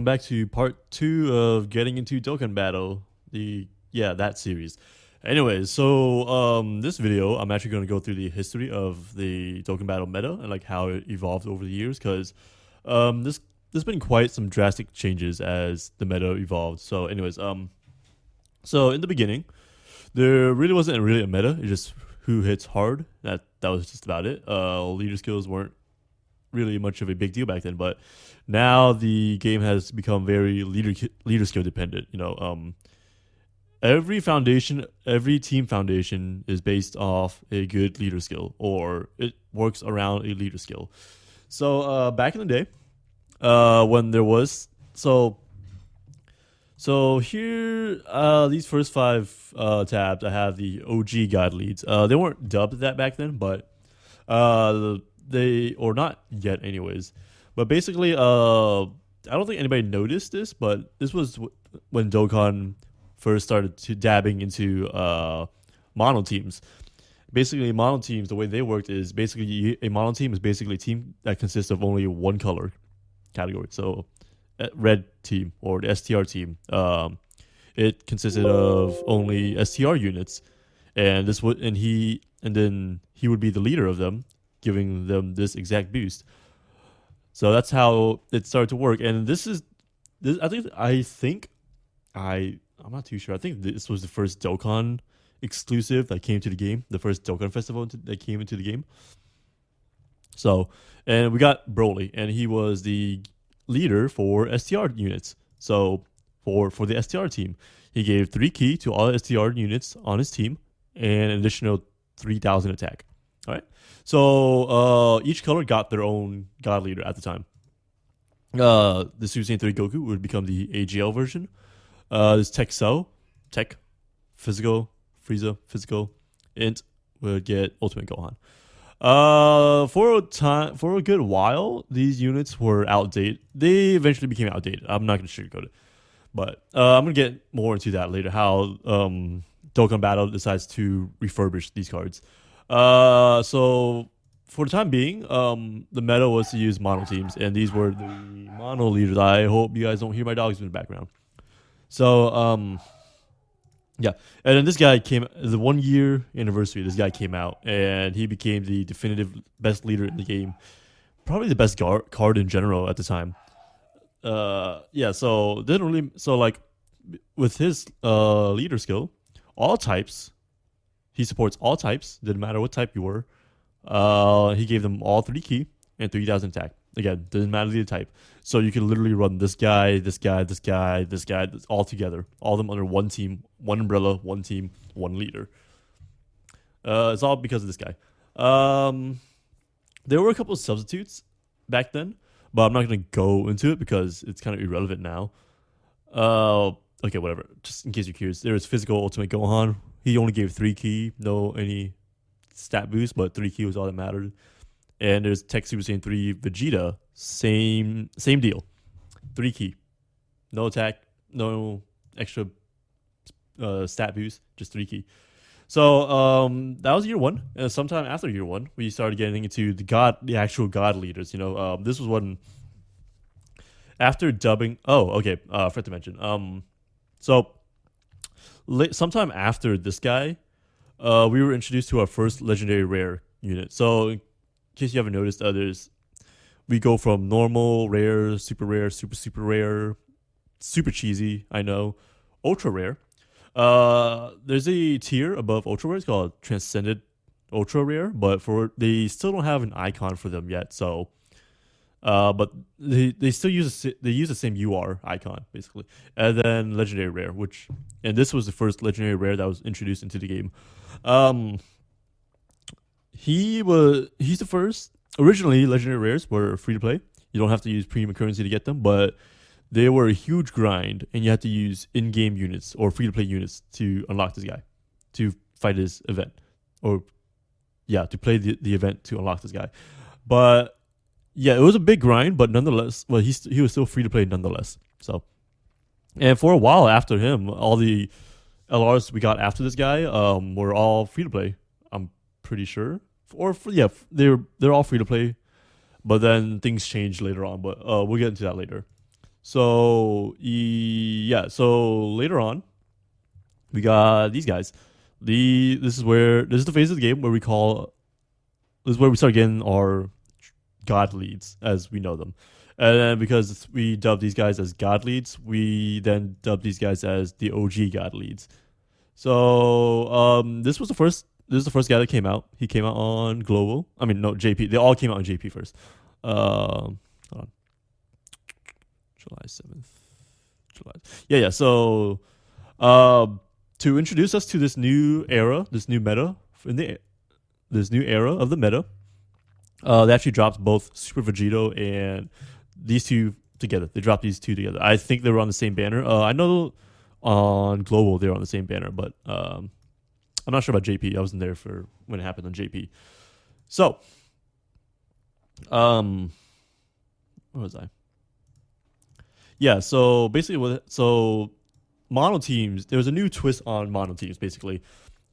Back to part two of getting into Dokkan Battle. That series. Anyways, so this video I'm actually going to go through the history of the Dokkan Battle meta and like how it evolved over the years because this there's been quite some drastic changes as the meta evolved. So in the beginning there really wasn't really a meta. It's just who hits hard. That was just about it. Leader skills weren't really much of a big deal back then, but now the game has become very leader skill dependent. Every team foundation is based off a good leader skill, or it works around a leader skill. So back in the day, when there was here, these first five tabs, I have the OG God leads. They weren't dubbed that back then, but they or not yet, anyways. But basically, I don't think anybody noticed this, but this was when Dokkan first started to dabbing into mono teams. Basically, mono teams, the way they worked is basically a mono team is basically a team that consists of only one color category. So, red team or the STR team, it consisted of only STR units, and then he would be the leader of them, giving them this exact boost. So that's how it started to work. And this is this. I'm not too sure. I think this was the first Dokkan exclusive that came to the game. The first Dokkan festival that came into the game. So, and we got Broly, and he was the leader for STR units. So for the STR team, he gave 3 key to all STR units on his team and an additional 3,000 attack. All right. So each color got their own god leader at the time. The Super Saiyan 3 Goku would become the AGL version. This Tech, Physical, Frieza, Physical, Int would get Ultimate Gohan. For a good while, these units were outdated. They eventually became outdated. I'm not going to sugarcoat it, but I'm going to get more into that later. How Dokkan Battle decides to refurbish these cards. So for the time being, the meta was to use mono teams, and these were the mono leaders. I hope you guys don't hear my dogs in the background. So yeah, and then this guy came the 1 year anniversary. This guy came out, and he became the definitive best leader in the game, probably the best card in general at the time. Yeah, so didn't really like with his leader skill, all types. He supports all types, didn't matter what type you were. He gave them all 3 key and 3,000 attack. Again, doesn't matter the type. So you can literally run this guy, all together. All of them under one team, one umbrella, one team, one leader. It's all because of this guy. There were a couple of substitutes back then, but I'm not going to go into it because it's kind of irrelevant now. Okay, whatever. Just in case you're curious, there was Physical Ultimate Gohan. He only gave 3 key, no any stat boost, but 3 key was all that mattered. And there's Tech Super Saiyan 3 Vegeta, same deal, 3 key, no attack, no extra stat boost, just 3 key. So that was year one. And sometime after year one, we started getting into the actual god leaders. This was when after dubbing. Oh, okay. I forgot to mention. So sometime after this guy, we were introduced to our first legendary rare unit. So in case you haven't noticed, we go from normal, rare, super rare, super rare, super cheesy. I know, ultra rare. There's a tier above ultra rare. It's called Transcended Ultra Rare, but they still don't have an icon for them yet. So, but they still use the same UR icon basically, and then legendary rare, and this was the first legendary rare that was introduced into the game. He's the first. Originally, legendary rares were free to play. You don't have to use premium currency to get them, but they were a huge grind, and you had to use in-game units or free-to-play units to unlock this guy, to fight his event, or to play the event to unlock this guy. But yeah, it was a big grind, but nonetheless, well, he was still free to play nonetheless. So, and for a while after him, all the LRs we got after this guy were all free to play. I'm pretty sure, they're all free to play. But then things changed later on. But we'll get into that later. So yeah, so later on we got these guys. This is the phase of the game where we call this is where we start getting our god leads as we know them. And then because we dub these guys as god leads, we then dub these guys as the OG god leads. So this is the first guy that came out. He came out on global. I mean no JP. They all came out on JP first. Hold on. July 7th. July. Yeah. So to introduce us to this new era, this new meta in the this new era of the meta, they actually dropped both Super Vegito and these two together. They dropped these two together. I think they were on the same banner. I know on global they were on the same banner, but I'm not sure about JP. I wasn't there for when it happened on JP. So, where was I? Yeah. So basically, mono teams. There was a new twist on mono teams. Basically,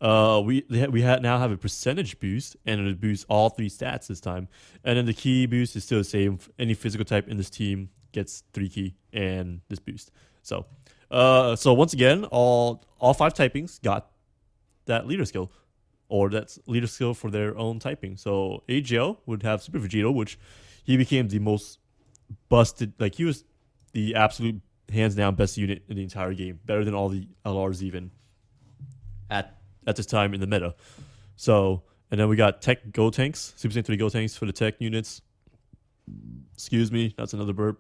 now have a percentage boost, and it boosts all three stats this time. And then the key boost is still the same. Any physical type in this team gets 3 key and this boost. So once again, all five typings got that leader skill, or that's leader skill for their own typing. So AGL would have Super Vegito, which he became the most busted. Like he was the absolute hands down best unit in the entire game, better than all the LRs even at this time in the meta. So, and then we got Tech Go Tanks, Super Saiyan 3 Go Tanks for the Tech units. Excuse me, that's another burp.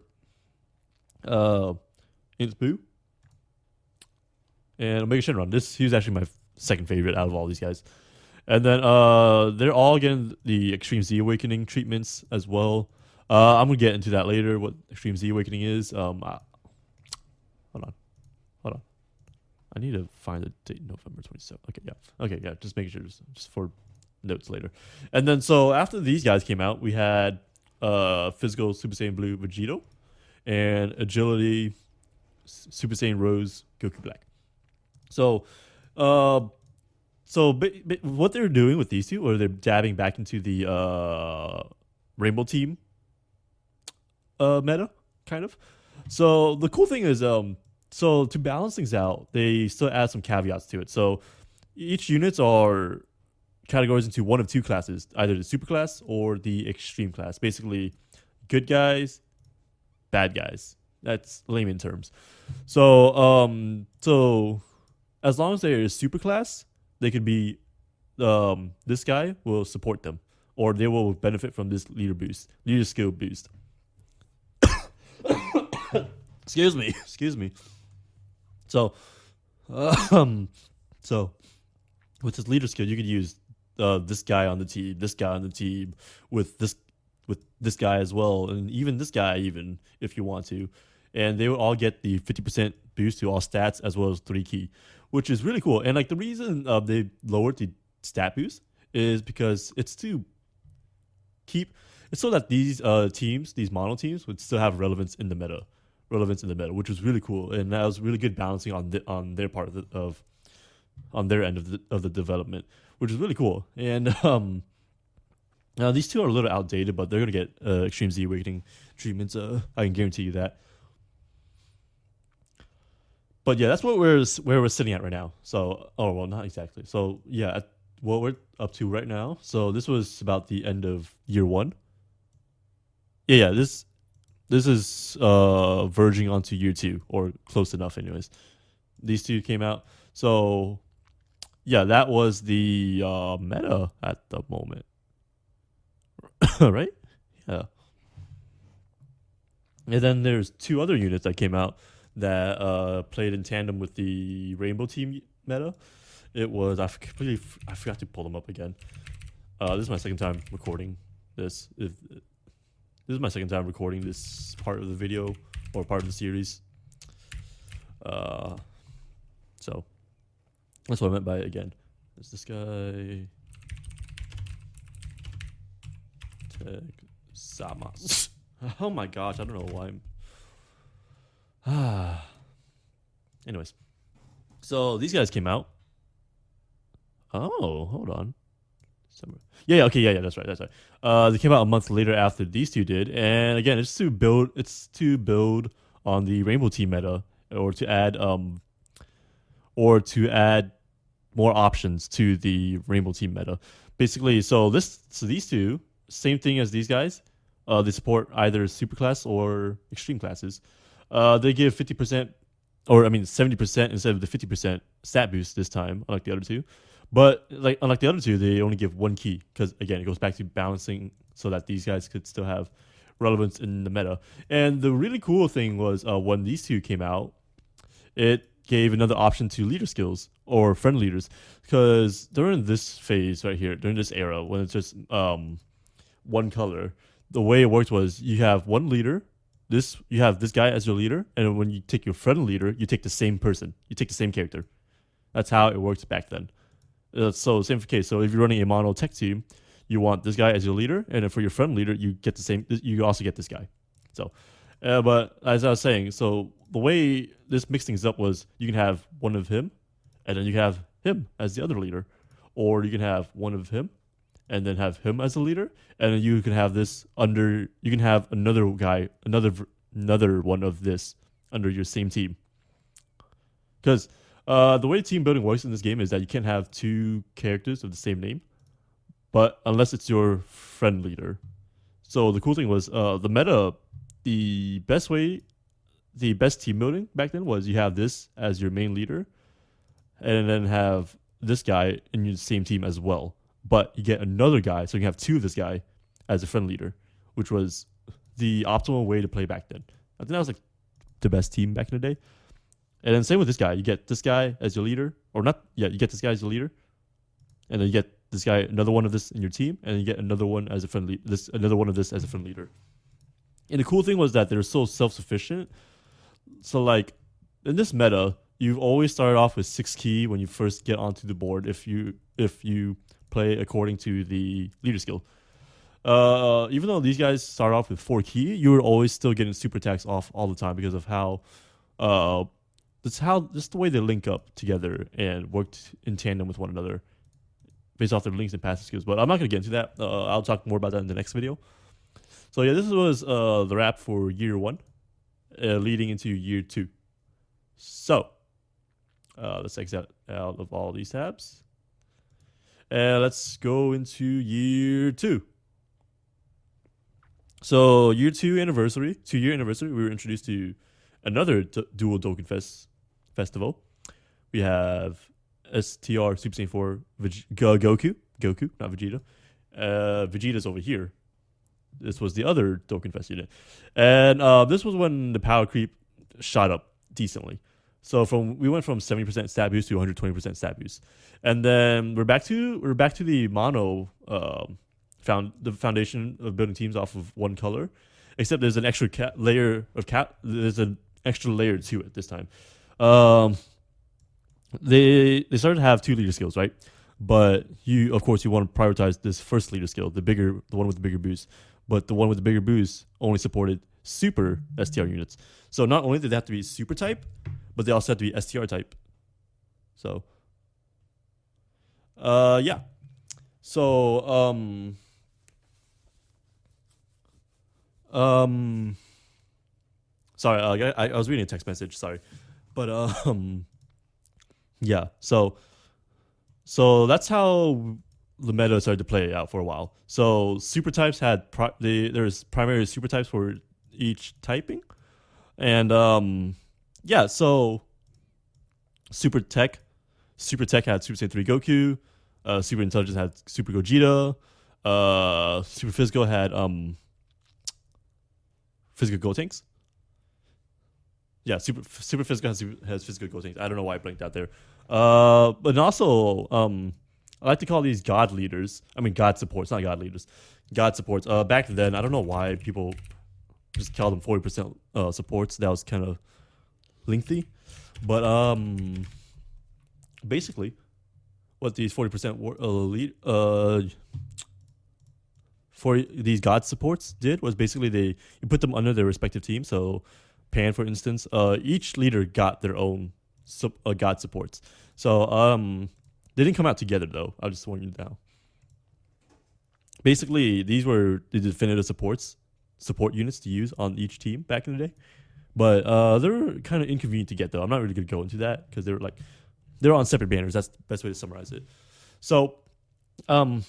Ins Boo. And Omega Shenron. He was actually my second favorite out of all these guys. And then they're all getting the Extreme Z Awakening treatments as well. I'm gonna get into that later. What Extreme Z Awakening is. Hold on. I need to find the date. November 27th. Okay, yeah. Just making sure, just for notes later. And then so after these guys came out, we had Physical Super Saiyan Blue Vegito and Agility Super Saiyan Rose Goku Black. So, what they're doing with these two, or they're dabbing back into the Rainbow Team meta, kind of. So the cool thing is, so to balance things out, they still add some caveats to it. So each units are categorized into one of two classes, either the super class or the extreme class. Basically, good guys, bad guys. That's layman terms. So as long as they're a super class, they could be this guy will support them, or they will benefit from this leader skill boost. Excuse me. So, so with this leader skill, you could use this guy on the team, with this guy as well, and even this guy, even if you want to, and they would all get the 50% boost to all stats as well as 3 key, which is really cool. And like the reason they lowered the stat boost is because it's so that these teams, these mono teams, would still have relevance in the meta, which was really cool, and that was really good balancing on their part on their end of the development, which is really cool. And now these two are a little outdated, but they're gonna get Extreme Z Awakening treatments. I can guarantee you that. But yeah, that's where we're sitting at right now. So, not exactly. So yeah, what we're up to right now. So this was about the end of year 1. Yeah. This is verging onto year 2, or close enough anyways. These two came out. So yeah, that was the meta at the moment. Right? Yeah. And then there's 2 other units that came out that played in tandem with the Rainbow Team meta. It was I forgot to pull them up again. This is my second time recording this. This is my second time recording this part of the video, or part of the series. So that's what I meant by it again. Is this guy Samas? Oh my gosh, I don't know why I'm. Anyways, so these guys came out. Oh, hold on. December. Yeah, okay, yeah, that's right. They came out a month later after these two did, and again, it's to build on the Rainbow Team meta, or to add more options to the Rainbow Team meta. Basically, so these two, same thing as these guys. They support either superclass or extreme classes. They give 50%, or I mean 70% instead of the 50% stat boost this time, unlike the other two. But like unlike the other two, they only give one key because again, it goes back to balancing so that these guys could still have relevance in the meta. And the really cool thing was when these two came out, it gave another option to leader skills or friend leaders, because during this phase right here, during this era when it's just one color, the way it worked was you have one leader. You have this guy as your leader, and when you take your friend leader, you take the same person, you take the same character. That's how it worked back then. So same case. So if you're running a mono tech team, you want this guy as your leader, and then for your friend leader, you get the same. You also get this guy. So, but as I was saying, so the way this mixed things up was you can have one of him, and then you can have him as the other leader, or you can have one of him, and then have him as a leader, and then you can have this under. You can have another guy, another one of this under your same team. Because the way team building works in this game is that you can't have two characters of the same name, but unless it's your friend leader. So the cool thing was the meta. The best team building back then was you have this as your main leader, and then have this guy in your same team as well. But you get another guy, so you have two of this guy as a friend leader, which was the optimal way to play back then. I think that was like the best team back in the day. And then same with this guy. You get this guy as your leader, or not? Yeah, you get this guy as your leader, and then you get this guy, another one of this in your team, and you get another one as a friend leader. Another one of this as a friend leader. And the cool thing was that they're so self-sufficient. So like in this meta, you've always started off with 6 key when you first get onto the board if you play according to the leader skill. Even though these guys start off with 4 key, you're always still getting super attacks off all the time because of how just the way they link up together and work in tandem with one another based off their links and passive skills. But I'm not gonna get into that. I'll talk more about that in the next video. So yeah, this was the wrap for year 1, leading into year 2. So let's exit out of all these tabs. And let's go into year 2. So year 2 anniversary, 2-year anniversary, we were introduced to another dual Dokkan festival. We have STR Super Saiyan 4 Goku, not Vegeta. Vegeta's over here. This was the other Dokkan Fest unit. And this was when the power creep shot up decently. So we went from 70% stat boost to 120% stat boost. And then we're back to the mono the foundation of building teams off of one color. Except there's an extra there's an extra layer to it this time. They started to have 2 leader skills, right? But you want to prioritize this first leader skill, the one with the bigger boost. But the one with the bigger boost only supported super STR units. So not only did they have to be super type, but they also had to be STR type. So, yeah. So, sorry, I was reading a text message. Sorry, but yeah. So that's how the meta started to play out for a while. So super types had there's primary super types for each typing, and yeah. So super tech had Super Saiyan 3 Goku. Super intelligence had Super Gogeta. Super physical had physical Gotenks. Yeah, super physical has physical Gotenks. I don't know why I blanked out there. But also I like to call these God leaders. I mean, God supports, not God leaders. God supports. Back then, I don't know why people just call them 40% supports. That was kind of lengthy. But basically, what these 40% for these God supports did was basically you put them under their respective team. So Pan, for instance, each leader got their own God supports. So they didn't come out together, though. I'll just warn you now. Basically, these were the definitive support units to use on each team back in the day. but they're kind of inconvenient to get though. I'm not really gonna go into that because they're on separate banners. That's the best way to summarize it. So, um,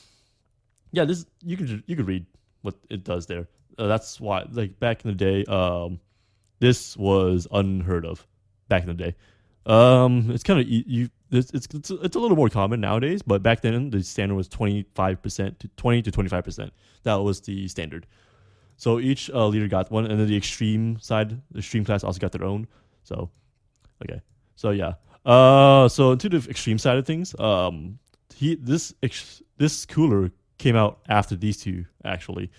yeah, this you could read what it does there. That's why, like back in the day, this was unheard of back in the day. It's kind of it's a little more common nowadays, but back then the standard was 25% to 20 to 25%. That was the standard. So each leader got one, and then the extreme side, the extreme class also got their own. So okay, so yeah. So to the extreme side of things, this cooler came out after these two actually,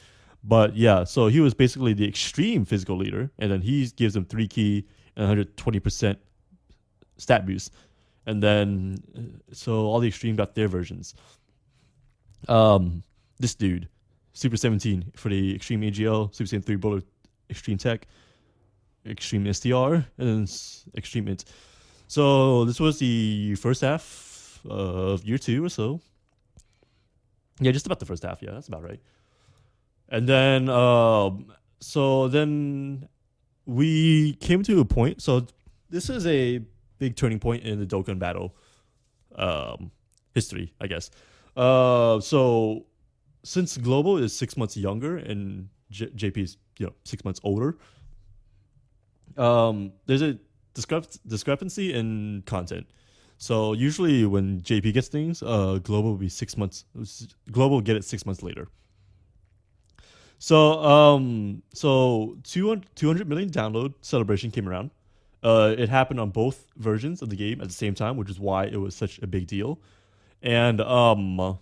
but yeah. So he was basically the extreme physical leader, and then he gives them 3 key and 120% stat boost, and then so all the extreme got their versions. This dude, Super 17 for the extreme AGL, Super Saiyan 3 Bullet, extreme tech, extreme STR, and then extreme int. So this was the first half of year 2 or so. Yeah, just about the first half. Yeah, that's about right. And then, so then we came to a point. So this is a big turning point in the Dokkan battle history, I guess. So since Global is 6 months younger and JP is 6 months older, there's a discrepancy in content. So usually when JP gets things, Global will be 6 months. Global will get it 6 months later. So 200 million download celebration came around. It happened on both versions of the game at the same time, which is why it was such a big deal. And the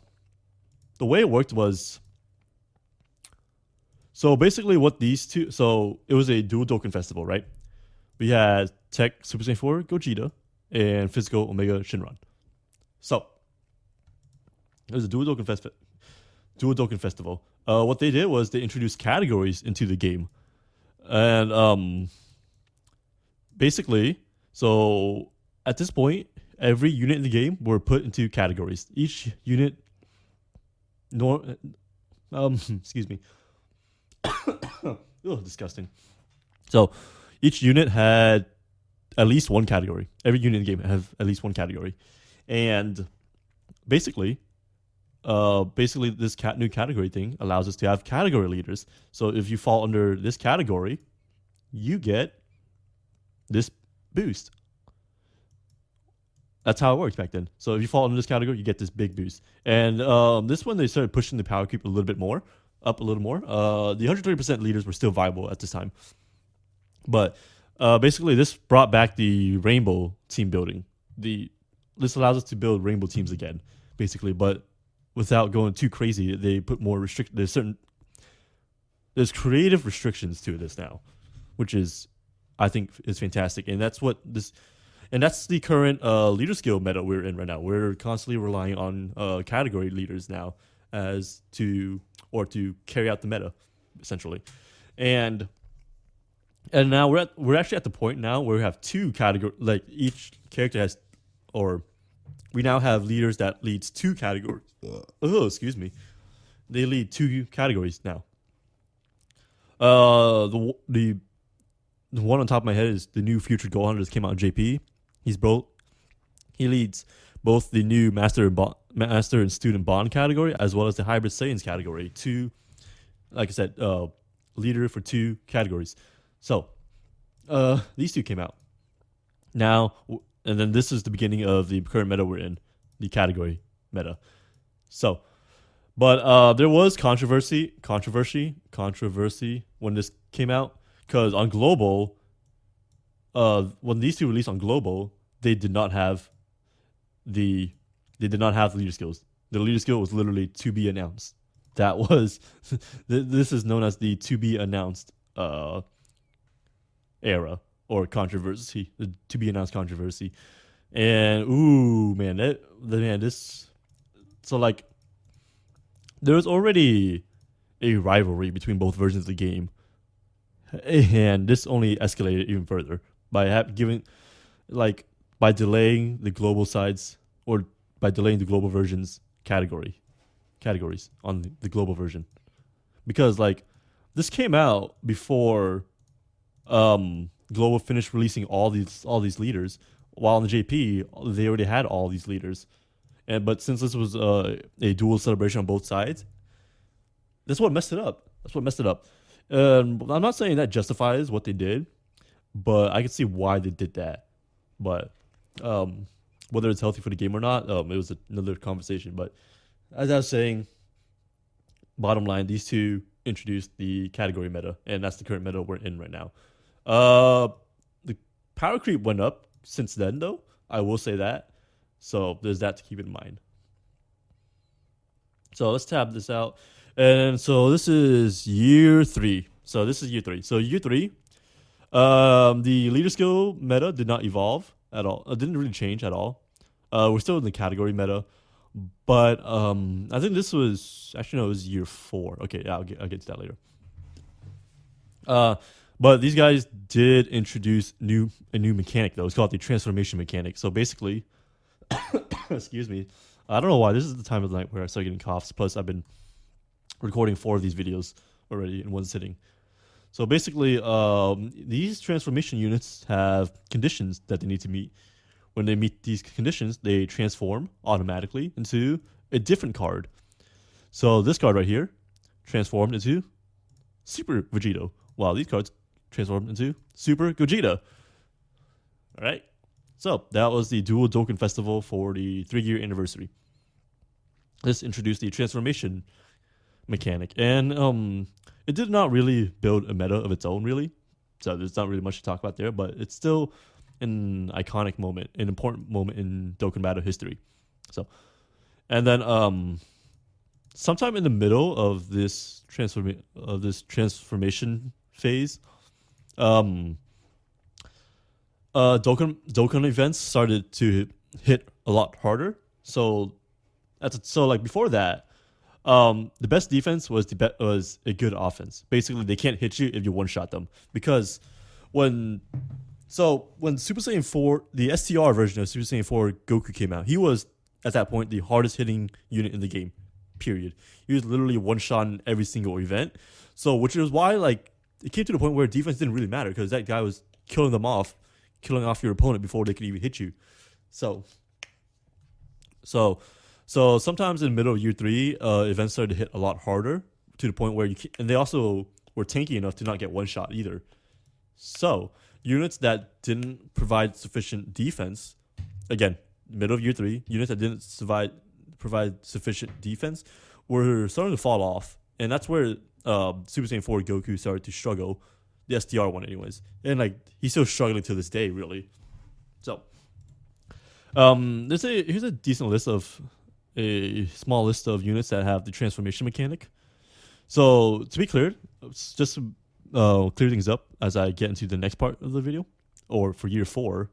way it worked was, so basically what these two, so it was a dual Dokkan festival, right? We had Tech Super Saiyan 4 Gogeta and Physical Omega Shinron. So it was a dual Dokkan festival. What they did was they introduced categories into the game, and basically, so at this point, every unit in the game were put into categories. Each unit, excuse me, oh, disgusting. So each unit had at least one category. Every unit in the game have at least one category, and basically, this new category thing allows us to have category leaders. So if you fall under this category, you get this boost. That's how it works back then. So if you fall under this category, you get this big boost. And this one, they started pushing the power creep a little bit more, up a little more. The 130% leaders were still viable at this time. But basically, this brought back the rainbow team building. This allows us to build rainbow teams again, basically. But without going too crazy, they put more there's creative restrictions to this now, which I think is fantastic. And that's the current leader skill meta we're in right now. We're constantly relying on category leaders now to carry out the meta, essentially. And now we're actually at the point now where we have two category, like each character has, or we now have leaders that leads two categories. Oh, excuse me. They lead two categories now. The one on top of my head is the new Future Gohan that just came out in JP. He leads both the new Master and Student Bond category as well as the Hybrid Saiyans category. Two, like I said, leader for two categories. So, these two came out. Now, and then this is the beginning of the current meta we're in, the category meta. So, but there was controversy when this came out, because on Global, when these two released on Global, they did not have the leader skills. The leader skill was literally to be announced. That was this is known as the to be announced era or controversy, the to be announced controversy. And ooh man, this, so like there was already a rivalry between both versions of the game, and this only escalated even further by by delaying the global sides, or by delaying the global version's categories on the global version, because like this came out before Global finished releasing all these leaders, while in the JP they already had all these leaders. And but since this was a dual celebration on both sides, that's what messed it up. That's what messed it up. I'm not saying that justifies what they did, but I can see why they did that. But um, whether it's healthy for the game or not, it was another conversation. But as I was saying, bottom line, these two introduced the category meta, and that's the current meta we're in right now. The power creep went up since then, though. I will say that. So there's that to keep in mind. So let's tab this out. And so this is year 3. So this is year 3. So year 3, the leader skill meta did not evolve at all. It didn't really change at all. We're still in the category meta, but I think this was actually no, it was year 4. Okay, yeah, I'll get to that later. But these guys did introduce a new mechanic though. It's called the transformation mechanic. So basically, excuse me, I don't know why this is the time of the night where I start getting coughs. Plus, I've been recording 4 of these videos already in one sitting. So basically, these transformation units have conditions that they need to meet. When they meet these conditions, they transform automatically into a different card. So this card right here transformed into Super Vegito, while these cards transformed into Super Gogeta. All right. So that was the Dual Dokkan Festival for the 3-year anniversary. This introduced the transformation mechanic, and it did not really build a meta of its own, really. So there's not really much to talk about there, but it's still an iconic moment, an important moment in Dokkan Battle history. So, and then sometime in the middle of this transformation phase, Dokkan events started to hit a lot harder. So like before that, the best defense was was a good offense. Basically, they can't hit you if you one shot them, because when Super Saiyan 4, the STR version of Super Saiyan 4 Goku came out, he was at that point the hardest hitting unit in the game. Period. He was literally one shot in every single event. So which is why like it came to the point where defense didn't really matter, because that guy was killing off your opponent before they could even hit you. So sometimes in the middle of year 3, events started to hit a lot harder, to the point where and they also were tanky enough to not get one shot either. So units that didn't provide sufficient defense, again, middle of year 3, units that didn't provide sufficient defense were starting to fall off, and that's where Super Saiyan 4 Goku started to struggle. The STR one, anyways, and like he's still struggling to this day, really. So, here's a decent list of a small list of units that have the transformation mechanic. So to be clear, just to clear things up as I get into the next part of the video, or for year 4,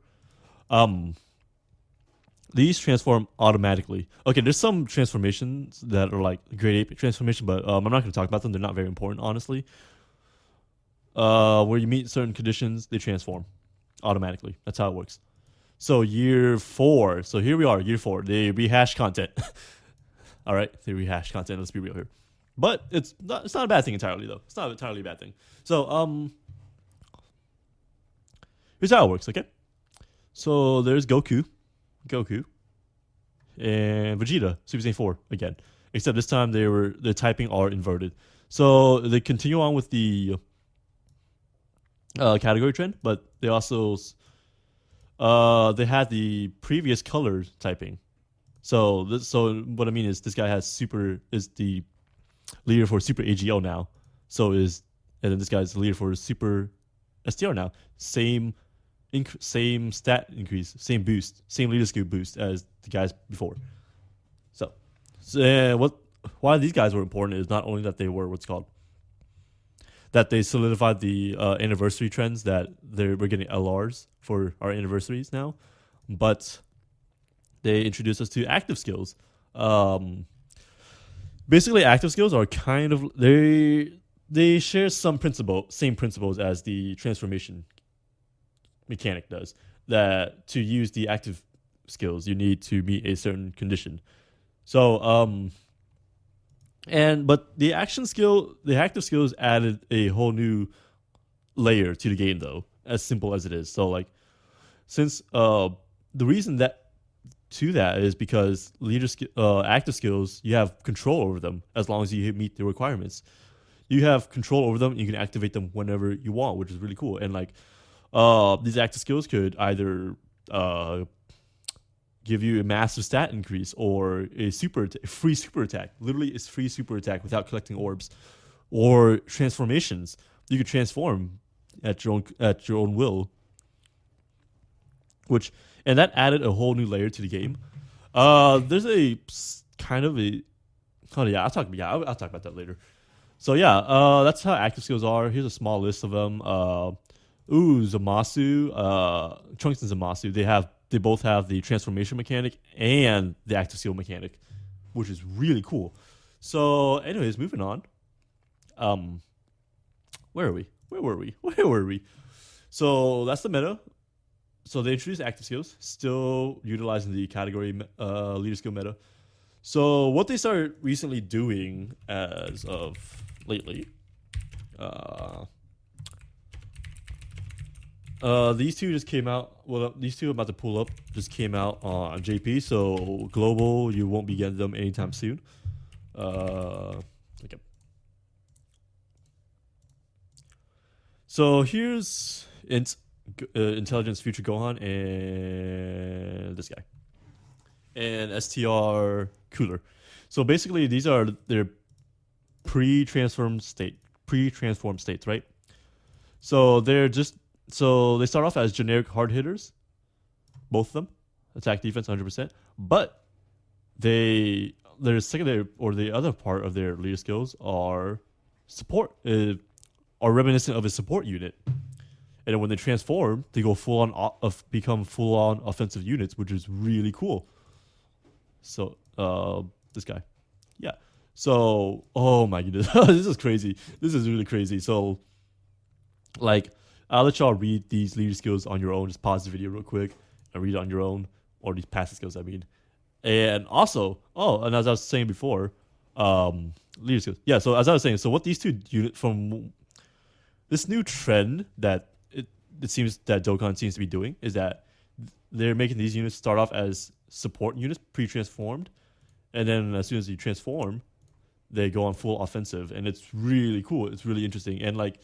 these transform automatically. Okay, there's some transformations that are like grade 8 transformation, but I'm not going to talk about them. They're not very important, honestly. Where you meet certain conditions, they transform automatically. That's how it works. So year 4. So here we are, year 4. They rehash content. All right, they rehash content. Let's be real here. But it's not a bad thing entirely, though. It's not entirely a bad thing. So here's how it works. Okay, so there's Goku, and Vegeta, Super Saiyan 4 again. Except this time the typing are inverted. So they continue on with the category trend, but they also they had the previous color typing. So what I mean is this guy is the leader for Super AGL now. And then this guy's the leader for Super STR now. Same stat increase, same boost, same leader skill boost as the guys before. So why these guys were important is not only that they were that they solidified the anniversary trends, that we're getting LRs for our anniversaries now, but they introduced us to active skills. Basically, active skills are kind of they share same principles as the transformation mechanic does. That to use the active skills, you need to meet a certain condition. So but the active skills added a whole new layer to the game, though, as simple as it is. So like since the reason that to that is because active skills, you have control over them as long as you meet the requirements. You have control over them. You can activate them whenever you want, which is really cool. And like these active skills could either give you a massive stat increase or a free super attack. Literally, it's free super attack without collecting orbs, or transformations. You could transform at your own will, which and that added a whole new layer to the game. There's a kind of a oh yeah, I'll talk about that later. So yeah, that's how active skills are. Here's a small list of them. Zamasu, Trunks and Zamasu, they both have the transformation mechanic and the active skill mechanic, which is really cool. So, anyways, moving on. Where are we? Where were we? Where were we? So that's the meta. So they introduced active skills, still utilizing the category leader skill meta. So what they started recently doing as of lately, these two just came out. Well, these two I'm about to pull up just came out on JP. So global, you won't be getting them anytime soon. Okay. So here's Intelligence Future Gohan and this guy and STR Cooler. So basically, these are their pre-transformed states, right? So they start off as generic hard hitters, both of them, attack defense 100%. But their secondary or the other part of their leader skills are support, are reminiscent of a support unit. And then when they transform, they go become full on offensive units, which is really cool. So this guy, yeah. So oh my goodness, this is crazy. This is really crazy. So like I'll let y'all read these leader skills on your own. Just pause the video real quick and read it on your own, or these passive skills, I mean. And also, and as I was saying before, leader skills. Yeah. So as I was saying, so what these two units from this new trend that it seems that Dokkan seems to be doing is that they're making these units start off as support units, pre-transformed, and then as soon as you transform, they go on full offensive, and it's really cool. It's really interesting, and like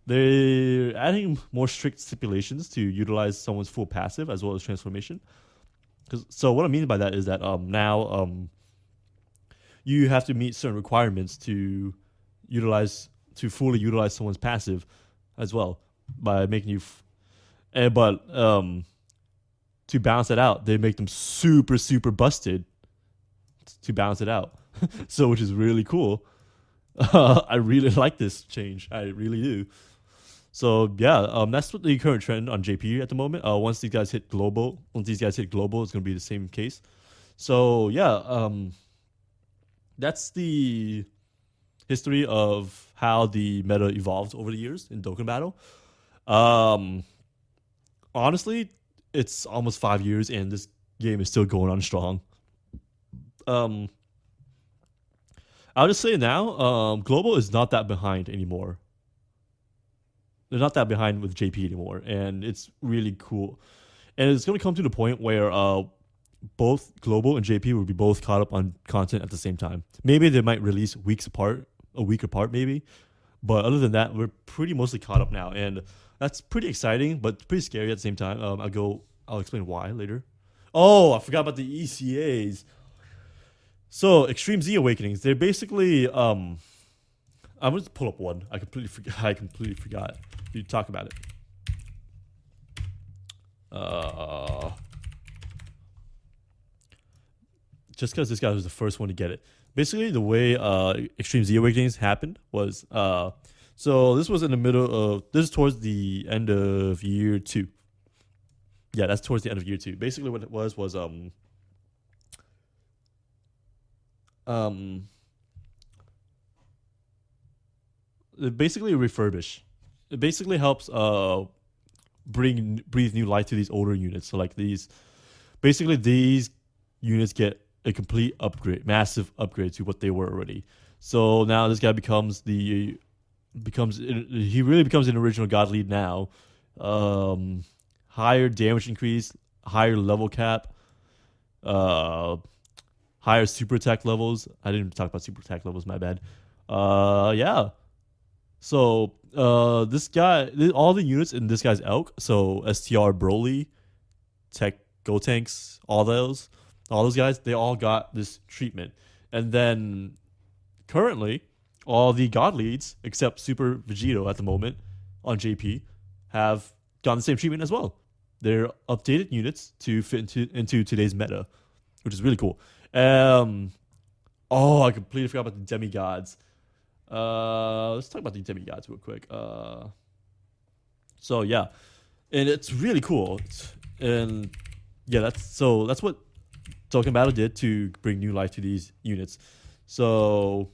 they're adding more strict stipulations to utilize someone's full passive as well as transformation. So what I mean by that is that now you have to meet certain requirements to fully utilize someone's passive as well by making you but to balance it out, they make them super busted to balance it out. So which is really cool. I really like this change. I really do. So yeah, that's what the current trend on JP at the moment. Once these guys hit global, it's gonna be the same case. So yeah, that's the history of how the meta evolved over the years in Dokkan Battle. Honestly, it's almost 5 years and this game is still going on strong. I'll just say now, Global is not that behind anymore. They're not that behind with JP anymore, and it's really cool. And it's going to come to the point where both Global and JP will be both caught up on content at the same time. Maybe they might release a week apart maybe. But other than that, we're pretty mostly caught up now, and that's pretty exciting, but pretty scary at the same time. I'll explain why later. Oh, I forgot about the ECAs. So Extreme Z Awakenings, they're basically I'm gonna pull up one. I completely forgot. You talk about it. Just because this guy was the first one to get it. Basically, the way Extreme Z Awakenings happened was so this was in the middle of this is towards the end of year 2. Yeah, that's towards the end of year 2. Basically, what it was it basically refurbish. It basically helps breathe new life to these older units. So like these units get a complete upgrade, massive upgrade to what they were already. So now this guy he really becomes an original god lead now, um, higher damage increase, higher level cap, uh, higher super attack levels. I didn't talk about super attack levels. My bad. Yeah. So this guy, all the units in this guy's elk. So STR Broly, Tech Go Tanks, all those guys, they all got this treatment. And then currently, all the god leads except Super Vegito at the moment on JP have gotten the same treatment as well. They're updated units to fit into today's meta, which is really cool. Um, oh, I completely forgot about the demigods. Let's talk about the demigods real quick. So yeah, and it's really cool. And yeah, that's what Dokkan Battle did to bring new life to these units. So,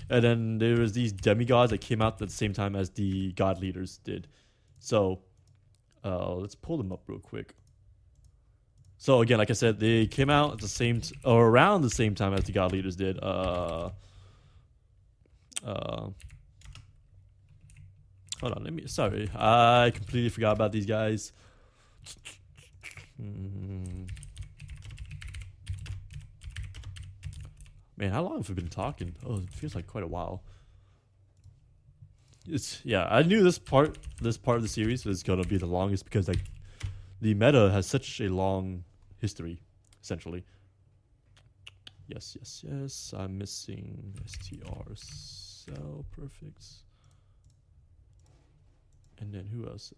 and then there was these demigods that came out at the same time as the god leaders did. So, let's pull them up real quick. So again, like I said, they came out at the or around the same time as the god leaders did. Uh, Hold on, sorry, I completely forgot about these guys. Man, how long have we been talking? Oh, it feels like quite a while. Yeah, I knew this part of the series was gonna be the longest because like the meta has such a long history, essentially. Yes, yes, yes. I'm missing STR cell perfect. And then who else?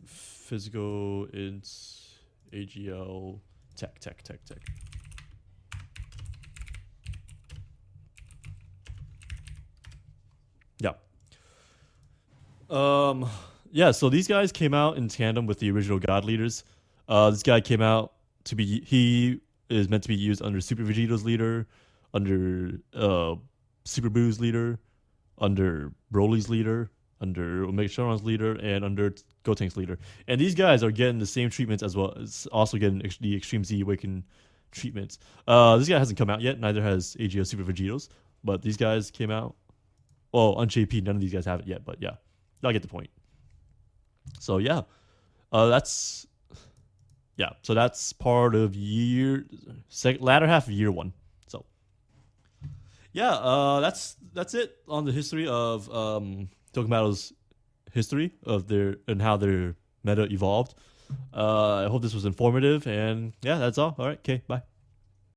Physical int AGL tech. Yeah. Yeah, so these guys came out in tandem with the original God Leaders. This guy came out he is meant to be used under Super Vegeto's leader, under Super Boo's leader, under Broly's leader, under Omega Shenron's leader, and under Gotenks leader. And these guys are getting the same treatments as well as also getting the Extreme Z Awaken treatments. This guy hasn't come out yet, neither has AGO Super Vegeto's, but these guys came out. Well, on JP, none of these guys have it yet, but yeah, y'all get the point. So yeah, that's so that's part of latter half of year one. So yeah, that's it on the history of Dokkan Battle's history of their and how their meta evolved. I hope this was informative, and yeah, that's all. All right, okay, bye.